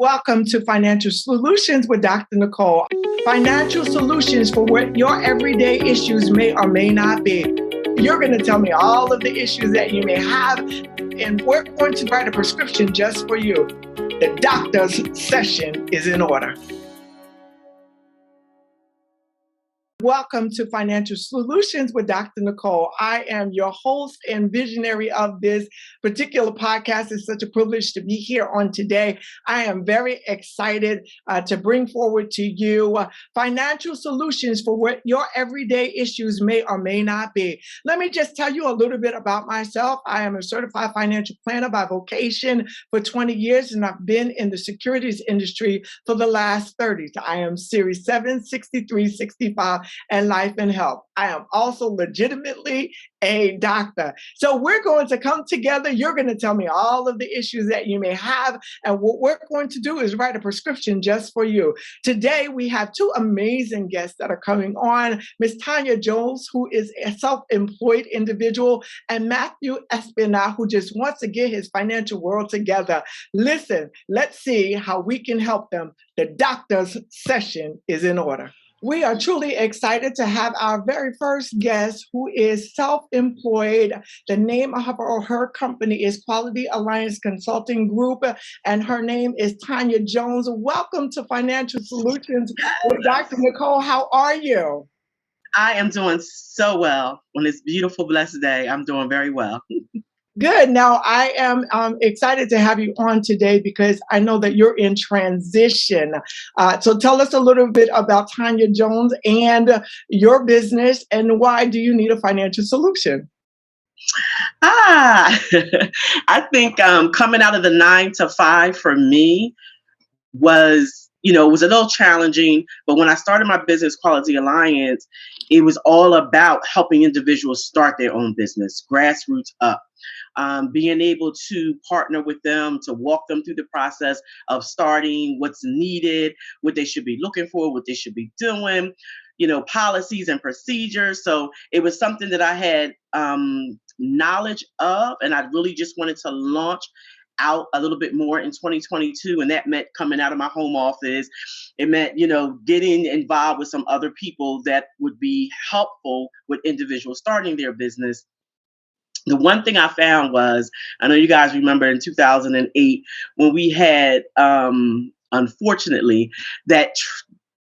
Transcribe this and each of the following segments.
Welcome to Financial Solutions with Dr. Nicole. Financial solutions for what your everyday issues may or may not be. You're going to tell me all of the issues that you may have, and we're going to write a prescription just for you. The doctor's session is in order. Welcome to Financial Solutions with Dr. Nicole. I am your host and visionary of this particular podcast. It's such a privilege to be here on today. I am very excited to bring forward to you financial solutions for what your everyday issues may or may not be. Let me just tell you a little bit about myself. I am a certified financial planner by vocation for 20 years, and I've been in the securities industry for the last 30. I am Series 7, 63, 65, and life and health. I am also legitimately a doctor. So we're going to come together. You're going to tell me all of the issues that you may have. And what we're going to do is write a prescription just for you. Today, we have two amazing guests that are coming on. Miss Tanya Jones, who is a self-employed individual, and Matthew Espina, who just wants to get his financial world together. Listen, let's see how we can help them. The doctor's session is in order. We are truly excited to have our very first guest, who is self-employed. The name of her company is Quality Alliance Consulting Group, and her name is Tanya Jones. Welcome to Financial Solutions with Dr. Nicole. How are you? I am doing so well on this beautiful, blessed day. I'm doing very well. Good. Now, I am excited to have you on today because I know that you're in transition. So tell us a little bit about Tanya Jones and your business, and why do you need a financial solution? I think coming out of the 9 to 5 for me was, it was a little challenging. But when I started my business, Quality Alliance, it was all about helping individuals start their own business, grassroots up. Being able to partner with them to walk them through the process of starting, what's needed, what they should be looking for, what they should be doing, policies and procedures. So it was something that I had knowledge of, and I really just wanted to launch out a little bit more in 2022. And that meant coming out of my home office. It meant, getting involved with some other people that would be helpful with individuals starting their business. The one thing I found was, I know you guys remember in 2008 when we had, unfortunately, I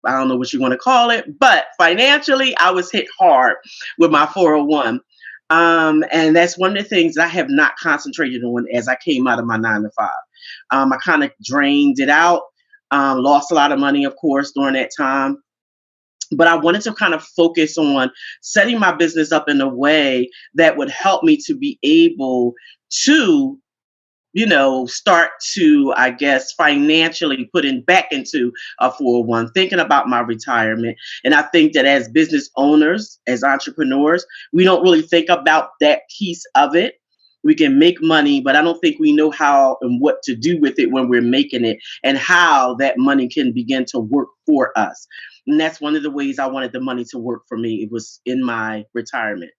don't know what you want to call it, but financially, I was hit hard with my 401. And that's one of the things that I have not concentrated on as I came out of my 9 to 5. I kind of drained it out, lost a lot of money, of course, during that time. But I wanted to kind of focus on setting my business up in a way that would help me to be able to, start to, I guess, financially put in back into a 401, thinking about my retirement. And I think that as business owners, as entrepreneurs, we don't really think about that piece of it. We can make money, but I don't think we know how and what to do with it when we're making it, and how that money can begin to work for us. And that's one of the ways I wanted the money to work for me. It was in my retirement.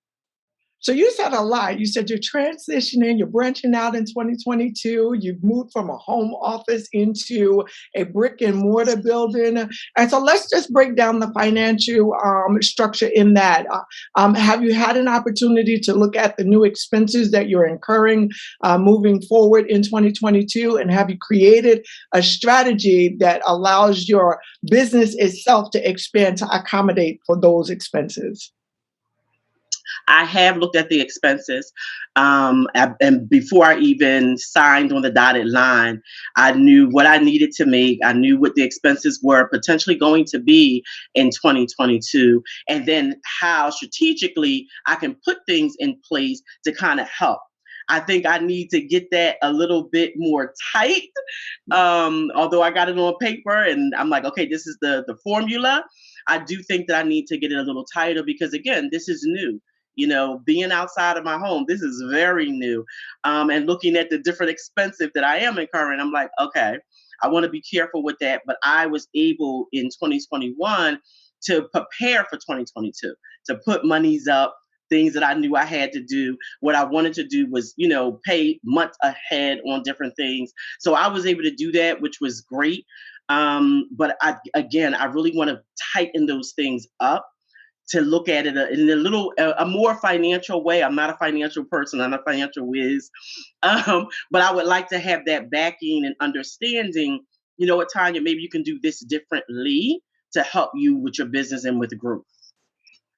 So you said a lot. You said you're transitioning, you're branching out in 2022. You've moved from a home office into a brick and mortar building. And so let's just break down the financial structure in that. Have you had an opportunity to look at the new expenses that you're incurring moving forward in 2022? And have you created a strategy that allows your business itself to expand to accommodate for those expenses? I have looked at the expenses, and before I even signed on the dotted line, I knew what I needed to make. I knew what the expenses were potentially going to be in 2022, and then how strategically I can put things in place to kind of help. I think I need to get that a little bit more tight. Although I got it on paper and I'm like, okay, this is the formula. I do think that I need to get it a little tighter because, again, this is new. Being outside of my home, this is very new. And looking at the different expenses that I am incurring, I'm like, okay, I want to be careful with that. But I was able in 2021 to prepare for 2022, to put monies up, things that I knew I had to do. What I wanted to do was, pay months ahead on different things. So I was able to do that, which was great. But I really want to tighten those things up to look at it in a more financial way. I'm not a financial person. I'm a financial whiz. But I would like to have that backing and understanding, you know what, Tanya, maybe you can do this differently to help you with your business and with growth.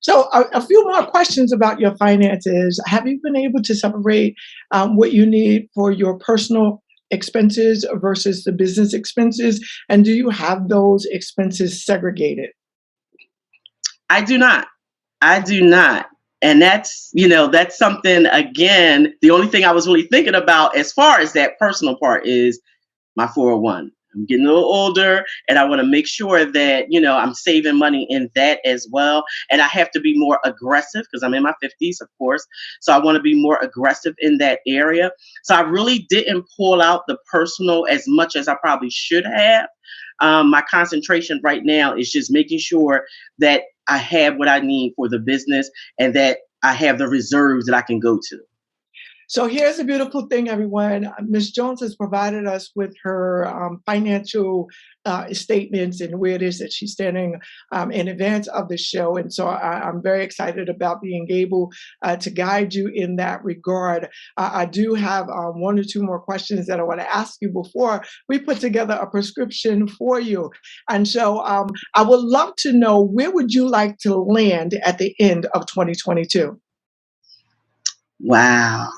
So a few more questions about your finances. Have you been able to separate what you need for your personal expenses versus the business expenses? And do you have those expenses segregated? I do not. I do not. And that's something, again, the only thing I was really thinking about as far as that personal part is my 401. I'm getting a little older and I want to make sure that, I'm saving money in that as well. And I have to be more aggressive because I'm in my 50s, of course. So I want to be more aggressive in that area. So I really didn't pull out the personal as much as I probably should have. My concentration right now is just making sure that I have what I need for the business and that I have the reserves that I can go to. So here's a beautiful thing, everyone. Ms. Jones has provided us with her financial statements and where it is that she's standing in advance of the show. And so I'm very excited about being able to guide you in that regard. I do have one or two more questions that I want to ask you before we put together a prescription for you. And so I would love to know, where would you like to land at the end of 2022? Wow.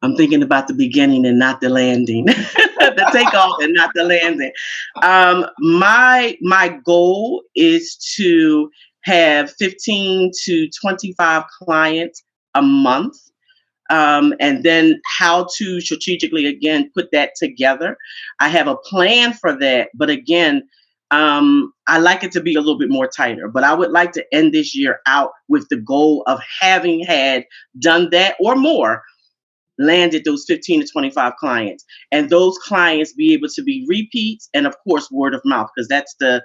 I'm thinking about the beginning and not the landing, the takeoff and not the landing. My goal is to have 15 to 25 clients a month. And then how to strategically, again, put that together. I have a plan for that. But again, I like it to be a little bit more tighter. But I would like to end this year out with the goal of having had done that or more, landed those 15 to 25 clients, and those clients be able to be repeats and of course word of mouth, because that's the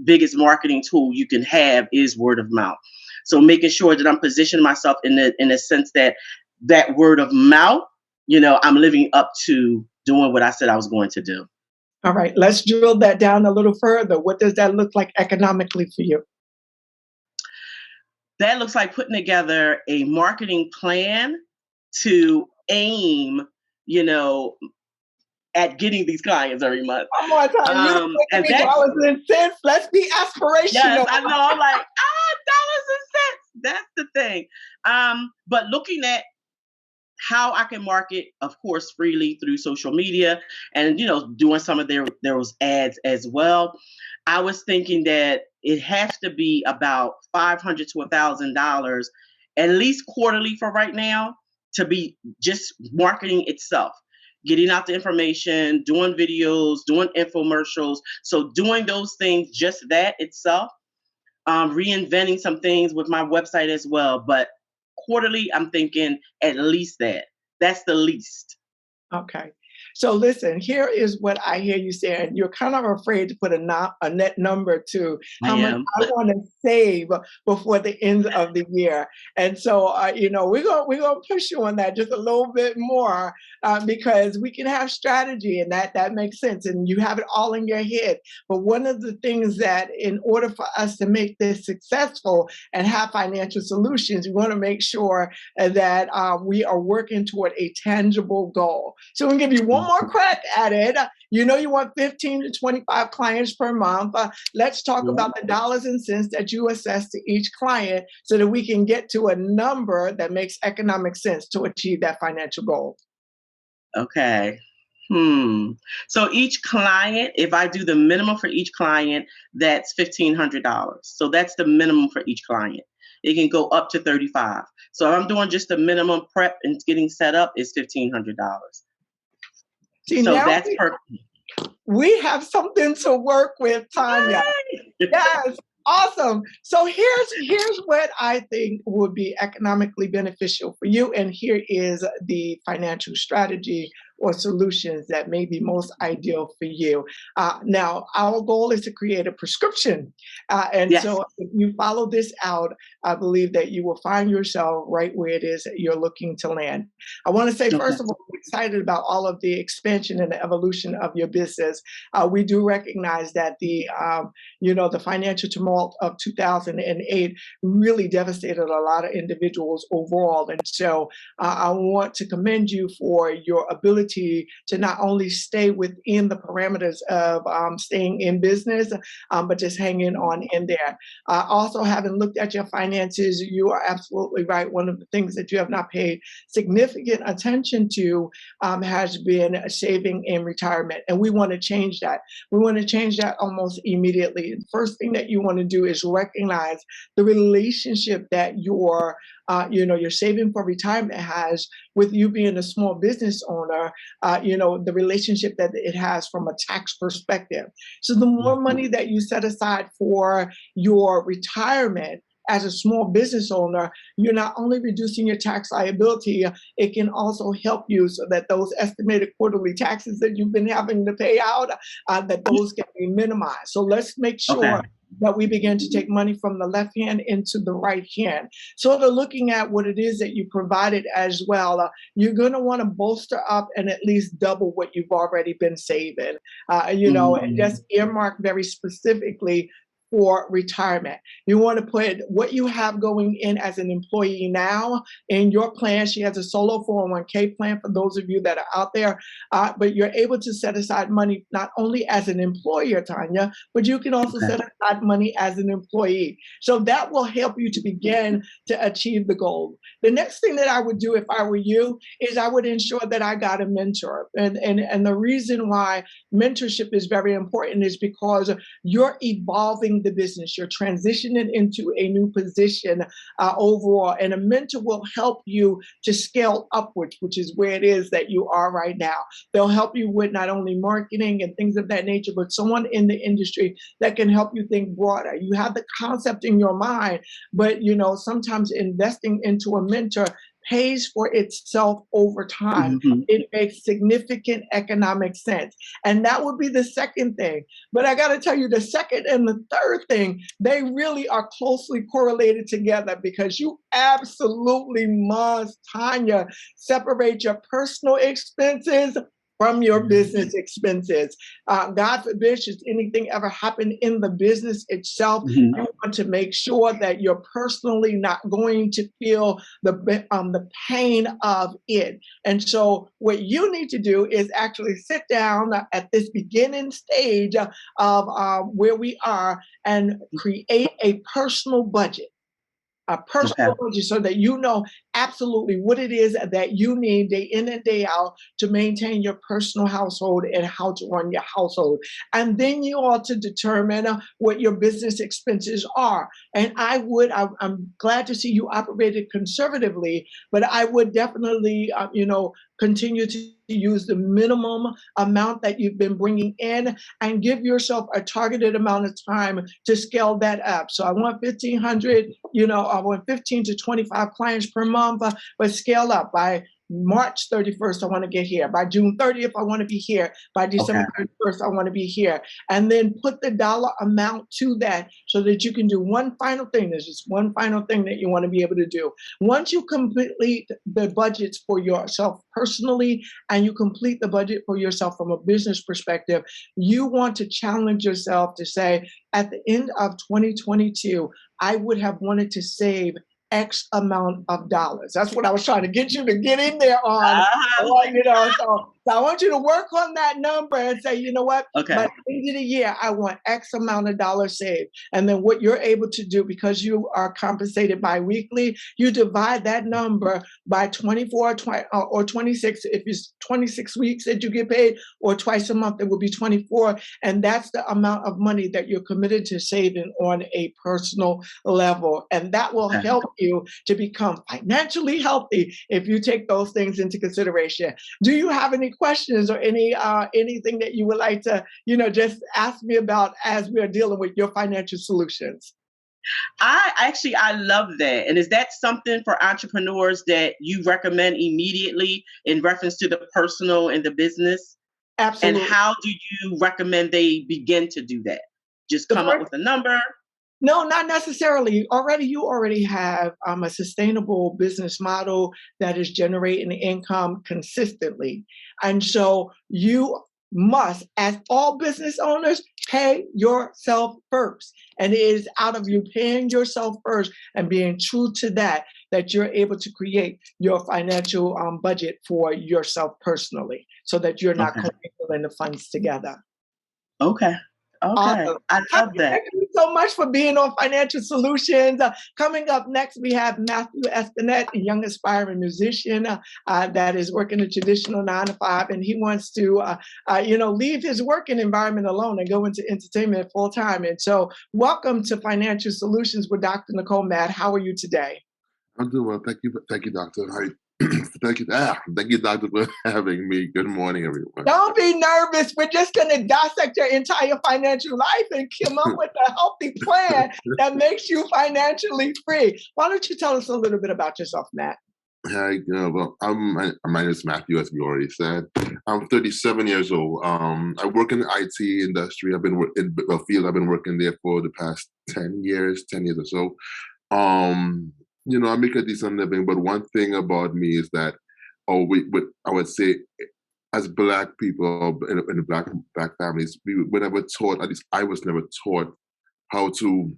biggest marketing tool you can have is word of mouth. So making sure that I'm positioning myself in a sense that word of mouth, I'm living up to doing what I said I was going to do. All right, let's drill that down a little further. What does that look like economically for you? That looks like putting together a marketing plan to aim, at getting these clients every month. One more time. You don't And make me that's, dollars and cents. Let's be aspirational. yes, I know. I'm like, dollars and cents. That's the thing. But looking at how I can market, of course, freely through social media and, doing some of those ads as well. I was thinking that it has to be about $500 to $1,000, at least quarterly for right now, to be just marketing itself, getting out the information, doing videos, doing infomercials. So doing those things, just that itself, reinventing some things with my website as well. But quarterly, I'm thinking at least that. That's the least. Okay. So listen, here is what I hear you saying. You're kind of afraid to put a net number to I how much am. I want to save before the end of the year. And so, we're gonna push you on that just a little bit more because we can have strategy, and that makes sense, and you have it all in your head. But one of the things that, in order for us to make this successful and have financial solutions, we want to make sure that we are working toward a tangible goal. So we'll give you one more crack at it. You want 15 to 25 clients per month. Let's talk about the dollars and cents that you assess to each client so that we can get to a number that makes economic sense to achieve that financial goal. Okay. So each client, if I do the minimum for each client, that's $1,500. So that's the minimum for each client. It can go up to 35. So if I'm doing just the minimum prep and getting set up, is $1,500. See, So now that's perfect. we have something to work with, Tanya. Yes, awesome. So here's what I think would be economically beneficial for you, and here is the financial strategy or solutions that may be most ideal for you. Now, our goal is to create a prescription. And Yes. so if you follow this out, I believe that you will find yourself right where it is that you're looking to land. I want to say, Okay. first of all, I'm excited about all of the expansion and the evolution of your business. We do recognize that the financial tumult of 2008 really devastated a lot of individuals overall. And so I want to commend you for your ability to not only stay within the parameters of staying in business, but just hanging on in there. Also, having looked at your finances, you are absolutely right. One of the things that you have not paid significant attention to has been saving in retirement. And we want to change that. We want to change that almost immediately. The first thing that you want to do is recognize the relationship that your saving for retirement has with you being a small business owner, the relationship that it has from a tax perspective. So the more Mhm. money that you set aside for your retirement as a small business owner, you're not only reducing your tax liability, it can also help you so that those estimated quarterly taxes that you've been having to pay out, that those can be minimized. So let's make Okay. sure that we begin to take money from the left hand into the right hand. Sort of looking at what it is that you provided as well, you're going to want to bolster up and at least double what you've already been saving. And Mhm. just earmark very specifically for retirement. You want to put what you have going in as an employee now in your plan. She has a solo 401k plan for those of you that are out there, but you're able to set aside money not only as an employer, Tanya, but you can also Okay. set aside money as an employee. So that will help you to begin to achieve the goal. The next thing that I would do if I were you is I would ensure that I got a mentor. And the reason why mentorship is very important is because you're evolving the business, you're transitioning into a new position overall, and a mentor will help you to scale upwards, which is where it is that you are right now. They'll help you with not only marketing and things of that nature, but someone in the industry that can help you think broader. You have the concept in your mind, but sometimes investing into a mentor pays for itself over time. Mhm. It makes significant economic sense. And that would be the second thing. But I got to tell you, the second and the third thing, they really are closely correlated together because you absolutely must, Tanya, separate your personal expenses from your business expenses. God forbid, should anything ever happen in the business itself, Mhm. you want to make sure that you're personally not going to feel the pain of it. And so, what you need to do is actually sit down at this beginning stage of where we are and create a personal budget, a Okay. personal budget, so that you know absolutely what it is that you need day in and day out to maintain your personal household and how to run your household. And then you ought to determine what your business expenses are. And I'm glad to see you operated conservatively, but I would definitely, continue to use the minimum amount that you've been bringing in and give yourself a targeted amount of time to scale that up. So I want 1,500, I want 15 to 25 clients per month, but scale up by March 31st, I want to get here. By June 30th, I want to be here. By Okay. December 31st, I want to be here. And then put the dollar amount to that so that you can do one final thing. There's just one final thing that you want to be able to do. Once you complete the budgets for yourself personally, and you complete the budget for yourself from a business perspective, you want to challenge yourself to say, at the end of 2022, I would have wanted to save X amount of dollars. That's what I was trying to get you to get in there on. Uh-huh. So I want you to work on that number and say, you know what, Okay. by the end of the year, I want X amount of dollars saved. And then what you're able to do, because you are compensated biweekly, you divide that number by 24 or 26. If it's 26 weeks that you get paid, or twice a month, it will be 24. And that's the amount of money that you're committed to saving on a personal level. And that will Okay. help you to become financially healthy if you take those things into consideration. Do you have any questions or anything that you would like to, just ask me about as we are dealing with your financial solutions? I love that. And is that something for entrepreneurs that you recommend immediately in reference to the personal and the business? And Absolutely. how do you recommend they begin to do that? Just The come up first with a number? No, not necessarily. You already have a sustainable business model that is generating income consistently. And so you must, as all business owners, pay yourself first. And it is out of you paying yourself first and being true to that, that you're able to create your financial budget for yourself personally so that you're not Okay. commingling the funds together. Okay. Okay. Awesome. I Tanya, love that. thank you so much for being on Financial Solutions. Coming up next, we have Matthew Espinette, a young aspiring musician that is working a traditional 9 to 5, and he wants to, leave his working environment alone and go into entertainment full time. And so, welcome to Financial Solutions with Dr. Nicole. Matt, how are you today? I'm doing well. Thank you, doctor. Hi. Thank you, doctor, for having me. Good morning, everyone. Don't be nervous. We're just going to dissect your entire financial life and come up with a healthy plan that makes you financially free. Why don't you tell us a little bit about yourself, Matt? Hi. My name is Matthew, as we already said. I'm 37 years old. I work in the IT industry. I've been in the field. I've been working there for the past 10 years or so. I make a decent living, but one thing about me is that, I would say, as Black people in the black families, we were never taught. At least I was never taught how to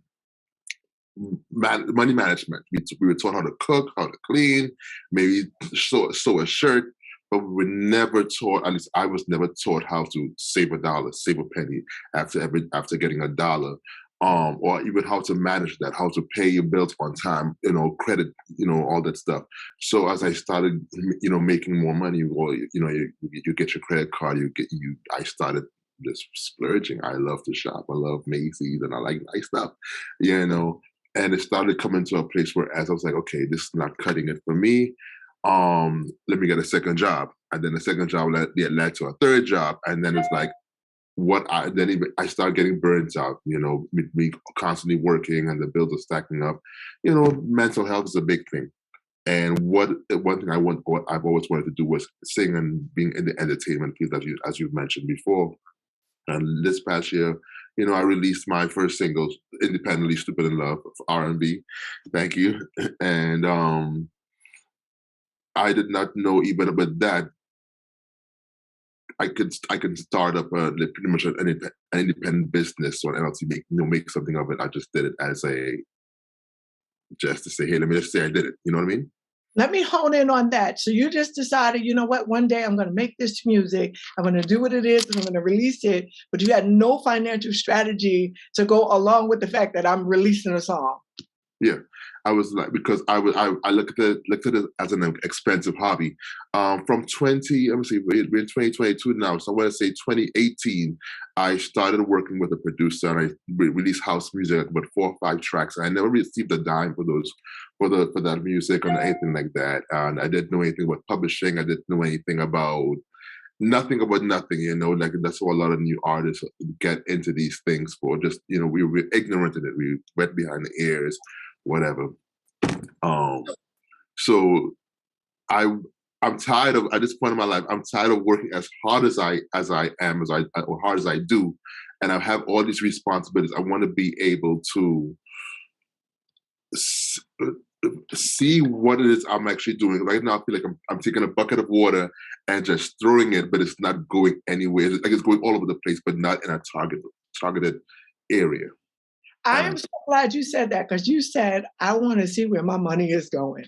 money management. We were taught how to cook, how to clean, maybe sew a shirt, but we were never taught. At least I was never taught how to save a dollar, save a penny after getting a dollar. Or even how to manage that, how to pay your bills on time, credit, all that stuff. So as I started, making more money, or you get your credit card, I started just splurging. I love to shop. I love Macy's, and I like nice stuff, And it started coming to a place where, as I was like, okay, this is not cutting it for me. Let me get a second job, and then the second job led to a third job, and then it's like, I started getting burnt out, me constantly working and the bills are stacking up. Mental health is a big thing. And one thing I've always wanted to do was sing and being in the entertainment field, as you've mentioned before. And this past year, I released my first single independently, "Stupid in Love" for R&B. Thank you. And I did not know even about that I could start up pretty much an independent business or an LLC, make something of it. I just did it just to say, hey, let me just say I did it. You know what I mean? Let me hone in on that. So you just decided, you know what, one day I'm going to make this music. I'm going to do what it is and I'm going to release it. But you had no financial strategy to go along with the fact that I'm releasing a song. Yeah, I was like, because I looked at it as an expensive hobby. From 2022 now, so I want to say 2018, I started working with a producer and I released house music, about 4 or 5 tracks. And I never received a dime for that music or anything like that. And I didn't know anything about publishing. I didn't know anything about nothing, like that's what a lot of new artists get into these things for. Just, we were ignorant in it. We went behind the ears, whatever. So I'm tired of, at this point in my life, I'm tired of working as hard as I am, or hard as I do. And I have all these responsibilities. I want to be able to see what it is I'm actually doing. Right now, I feel like I'm taking a bucket of water and just throwing it, but it's not going anywhere. It's like it's going all over the place, but not in a targeted area. I am so glad you said that, because you said, I want to see where my money is going.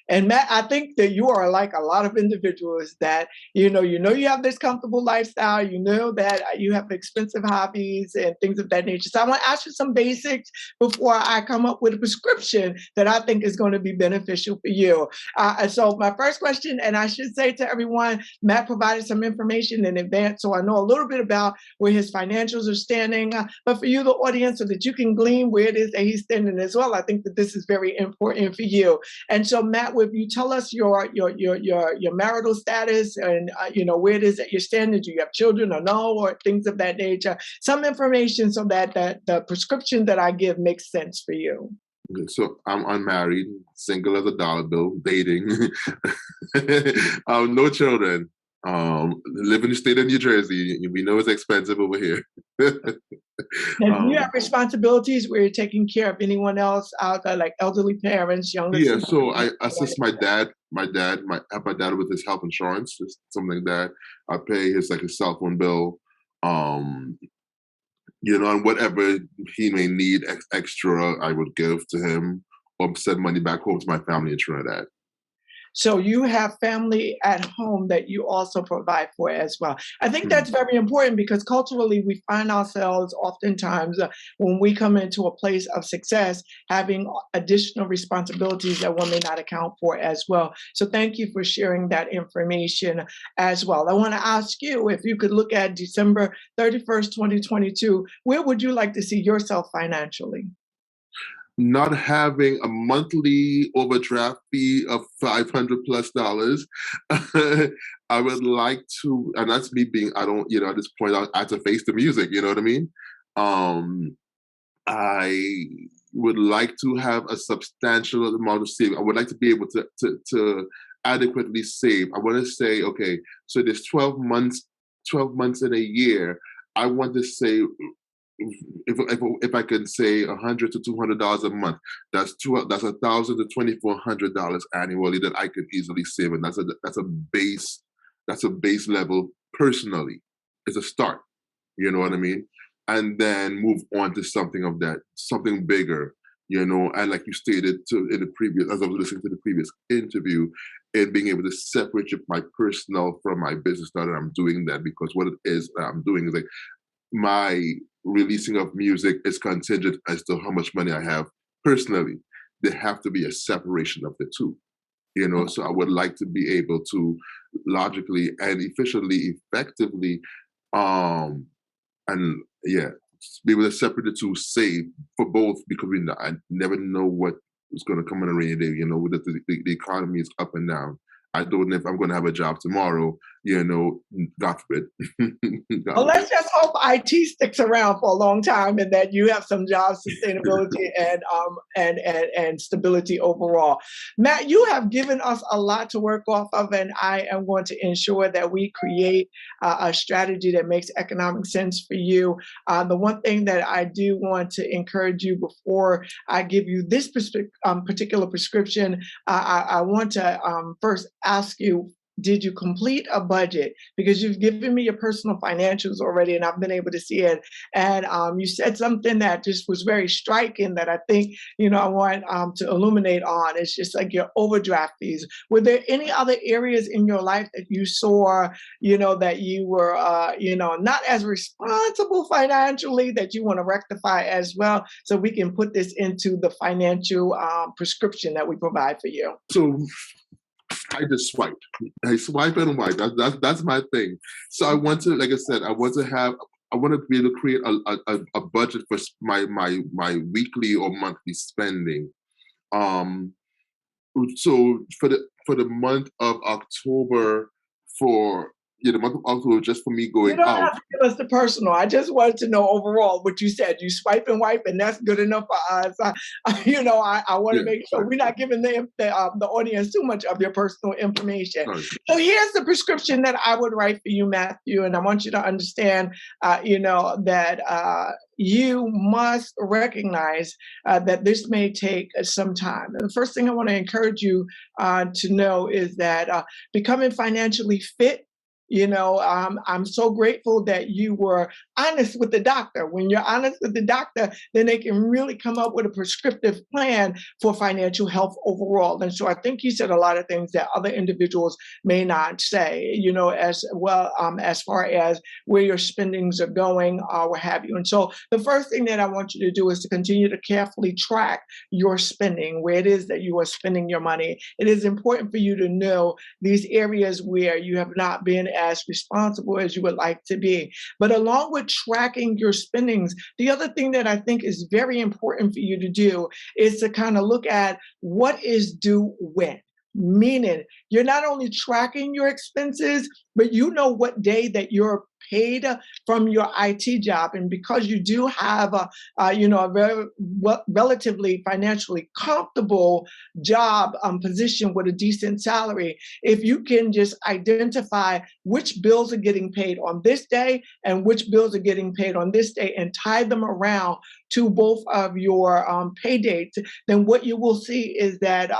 And Matt, I think that you are like a lot of individuals that, you have this comfortable lifestyle, that you have expensive hobbies and things of that nature. So I want to ask you some basics before I come up with a prescription that I think is going to be beneficial for you. And so my first question, and I should say to everyone, Matt provided some information in advance, so I know a little bit about where his financials are standing. But for you, the audience, so that you can glean where it is that he's standing as well, I think that this is very important for you. And so Matt, with you. Tell us your marital status and where it is that you're standing. Do you have children or no, or things of that nature? Some information so that the prescription that I give makes sense for you. Okay, so I'm unmarried, single as a dollar bill, dating, no children. Live in the state of New Jersey. We know it's expensive over here. And do you have responsibilities where you're taking care of anyone else out there, like elderly parents, younger? Yeah, so I assist my dad. Help my dad with his health insurance, just something like that. I pay his cell phone bill, and whatever he may need extra, I would give to him or send money back home to my family in Trinidad. So you have family at home that you also provide for as well. I think that's very important because culturally we find ourselves oftentimes when we come into a place of success having additional responsibilities that one may not account for as well. So thank you for sharing that information as well. I want to ask you, if you could look at December 31st, 2022, where would you like to see yourself financially? Not having a monthly overdraft fee of $500+. I would like to, and that's me being, I don't, at this point, I have to face the music, you know what I mean? I would like to have a substantial amount of saving. I would like to be able to adequately save. I want to say, okay, so there's 12 months in a year. I want to say, if I can say $100 to $200 a month, that's $1,000 to $2,400 annually that I could easily save, and that's a base level personally. It's a start, you know what I mean, and then move on to something bigger, and like you stated in the previous, as I was listening to the previous interview, and being able to separate my personal from my business. Now that I'm doing that, because what it is that I'm doing is like my releasing of music is contingent as to how much money I have personally. There have to be a separation of the two, so I would like to be able to logically and efficiently, effectively, and yeah, be able to separate the two, save for both, because I never know what is going to come in a rainy day. With the economy is up and down. I don't know if I'm going to have a job tomorrow, God forbid. Well, let's just hope IT sticks around for a long time and that you have some job sustainability and stability overall. Matt, you have given us a lot to work off of, and I am going to ensure that we create a strategy that makes economic sense for you. The one thing that I do want to encourage you before I give you this particular prescription, I want to first ask you, did you complete a budget? Because you've given me your personal financials already and I've been able to see it. And you said something that just was very striking that I think, I want to illuminate on. It's just like your overdraft fees. Were there any other areas in your life that you saw, that you were, not as responsible financially that you want to rectify as well? So we can put this into the financial prescription that we provide for you. So I just swipe. I swipe and wipe. That's my thing. So I want to, like I said, I want to be able to create a budget for my weekly or monthly spending. So for the month of October, the month of October, just for me going you don't out. Have to give us the personal. I just wanted to know overall what you said. You swipe and wipe, and that's good enough for us. I want to make sure we're not giving the audience too much of your personal information. Right. So here's the prescription that I would write for you, Matthew, and I want you to understand, that you must recognize that this may take some time. And the first thing I want to encourage you to know is that becoming financially fit. I'm so grateful that you were honest with the doctor. When you're honest with the doctor, then they can really come up with a prescriptive plan for financial health overall. And so I think you said a lot of things that other individuals may not say, as well, as far as where your spendings are going or what have you. And so the first thing that I want you to do is to continue to carefully track your spending, where it is that you are spending your money. It is important for you to know these areas where you have not been as responsible as you would like to be. But along with tracking your spendings, the other thing that I think is very important for you to do is to kind of look at what is due when. meaning you're not only tracking your expenses, but you know what day that you're paid from your IT job. And because you do have a very relatively financially comfortable job position with a decent salary, if you can just identify which bills are getting paid on this day and which bills are getting paid on this day and tie them around to both of your pay dates, then what you will see is that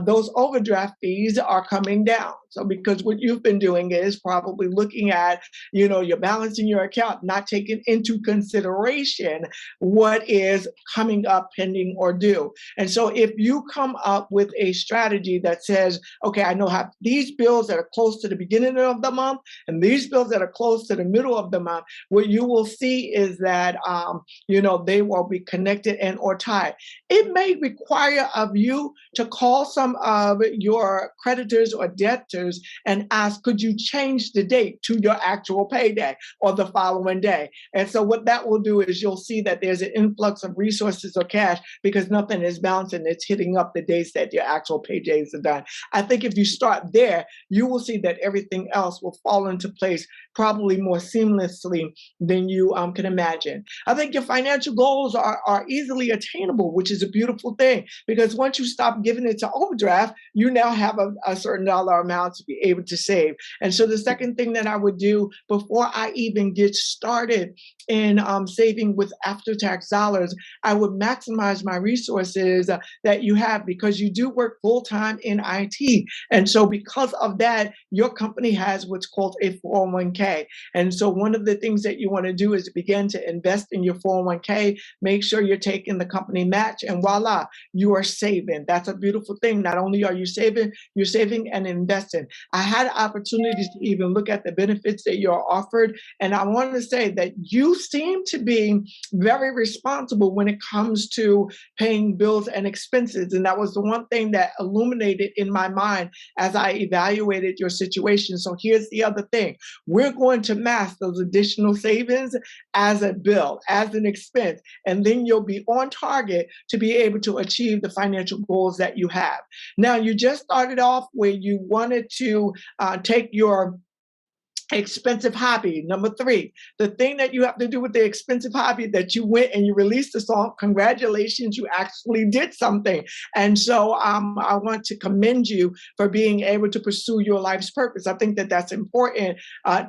those overdraft fees are coming down. So because what you've been doing is probably looking at, your balance in your account, not taking into consideration what is coming up, pending, or due. And so if you come up with a strategy that says, okay, I know have these bills that are close to the beginning of the month and these bills that are close to the middle of the month, what you will see is that, they will be connected and or tied. It may require of you to call some of your creditors or debtors and ask, could you change the date to your actual payday or the following day? And so what that will do is you'll see that there's an influx of resources or cash because nothing is bouncing. It's hitting up the dates that your actual paydays are done. I think if you start there, you will see that everything else will fall into place probably more seamlessly than you can imagine. I think your financial goals are easily attainable, which is a beautiful thing, because once you stop giving it to overdraft, you now have a certain dollar amount to be able to save. And so the second thing that I would do before I even get started in saving with after-tax dollars, I would maximize my resources that you have, because you do work full-time in IT. And so because of that, your company has what's called a 401k. And so one of the things that you want to do is begin to invest in your 401k, make sure you're taking the company match, and voila, you are saving. That's a beautiful thing. Not only are you saving, you're saving and investing. I had opportunities to even look at the benefits that you're offered, and I want to say that you seem to be very responsible when it comes to paying bills and expenses. And that was the one thing that illuminated in my mind as I evaluated your situation. So here's the other thing. We're going to mask those additional savings as a bill, as an expense, and then you'll be on target to be able to achieve the financial goals that you have. Now, you just started off where you wanted to take your expensive hobby. Number 3, the thing that you have to do with the expensive hobby that you went and you released the song, congratulations, you actually did something. And so I want to commend you for being able to pursue your life's purpose. I think that that's important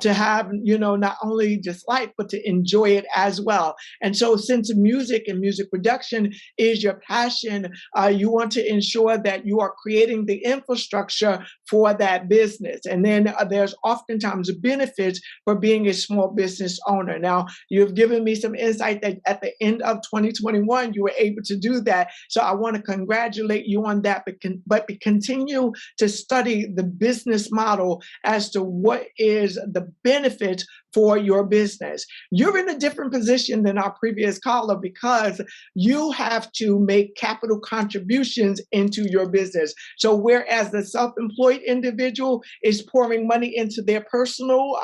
to have, not only just life, but to enjoy it as well. And so since music and music production is your passion, you want to ensure that you are creating the infrastructure for that business. And then there's oftentimes a benefits for being a small business owner. Now, you've given me some insight that at the end of 2021, you were able to do that. So I want to congratulate you on that, but continue to study the business model as to what is the benefit for your business. You're in a different position than our previous caller because you have to make capital contributions into your business. So whereas the self-employed individual is pouring money into their personal,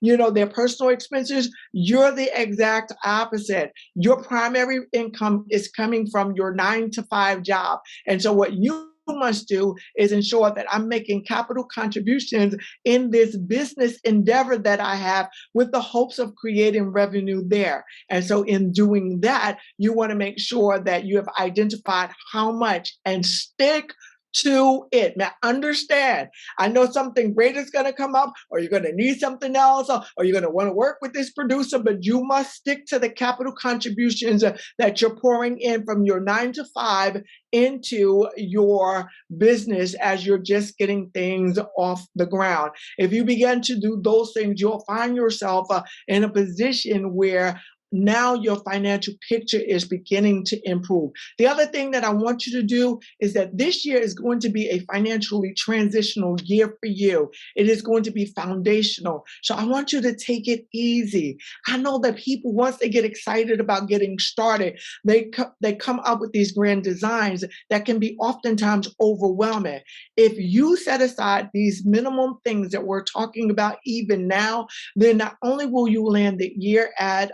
their personal expenses, you're the exact opposite. Your primary income is coming from your 9-to-5 job. And so what you must do is ensure that I'm making capital contributions in this business endeavor that I have with the hopes of creating revenue there. And so in doing that, you want to make sure that you have identified how much and stick to it. Now, understand, I know something great is going to come up, or you're going to need something else, or you're going to want to work with this producer, but you must stick to the capital contributions that you're pouring in from your 9-to-5 into your business as you're just getting things off the ground. If you begin to do those things, you'll find yourself in a position where now your financial picture is beginning to improve. The other thing that I want you to do is that this year is going to be a financially transitional year for you. It is going to be foundational. So I want you to take it easy. I know that people, once they get excited about getting started, they come up with these grand designs that can be oftentimes overwhelming. If you set aside these minimum things that we're talking about even now, then not only will you land the year at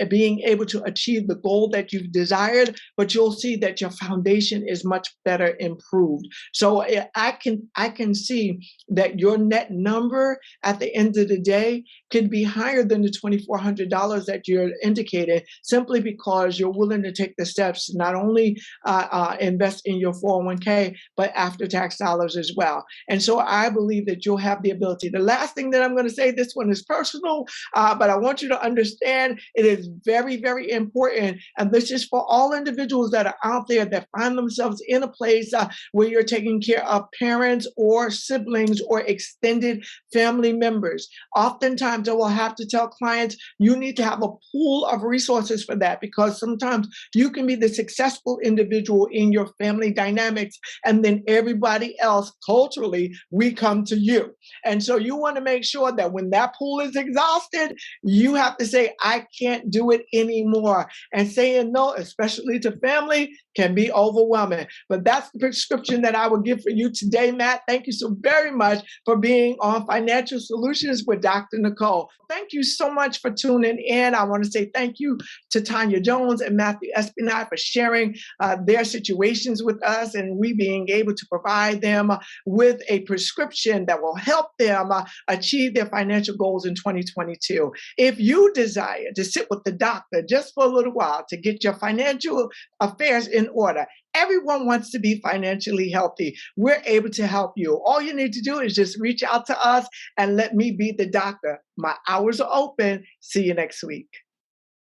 being able to achieve the goal that you've desired, but you'll see that your foundation is much better improved. So I can see that your net number at the end of the day could be higher than the $2,400 that you're indicating, simply because you're willing to take the steps to not only invest in your 401k, but after tax dollars as well. And so I believe that you'll have the ability. The last thing that I'm going to say, this one is personal, but I want you to understand it is very, very important. And this is for all individuals that are out there that find themselves in a place where you're taking care of parents or siblings or extended family members. Oftentimes, I will have to tell clients, you need to have a pool of resources for that, because sometimes you can be the successful individual in your family dynamics, and then everybody else culturally, we come to you. And so you want to make sure that when that pool is exhausted, you have to say, I can't do it anymore. And saying no, especially to family, can be overwhelming. But that's the prescription that I would give for you today, Matt. Thank you so very much for being on Financial Solutions with Dr. Nicole. Thank you so much for tuning in. I want to say thank you to Tanya Jones and Matthew Espinat for sharing their situations with us, and we being able to provide them with a prescription that will help them achieve their financial goals in 2022. If you desire to sit with the doctor just for a little while to get your financial affairs in order, everyone wants to be financially healthy. We're able to help you. All you need to do is just reach out to us and let me be the doctor. My hours are open. See you next week.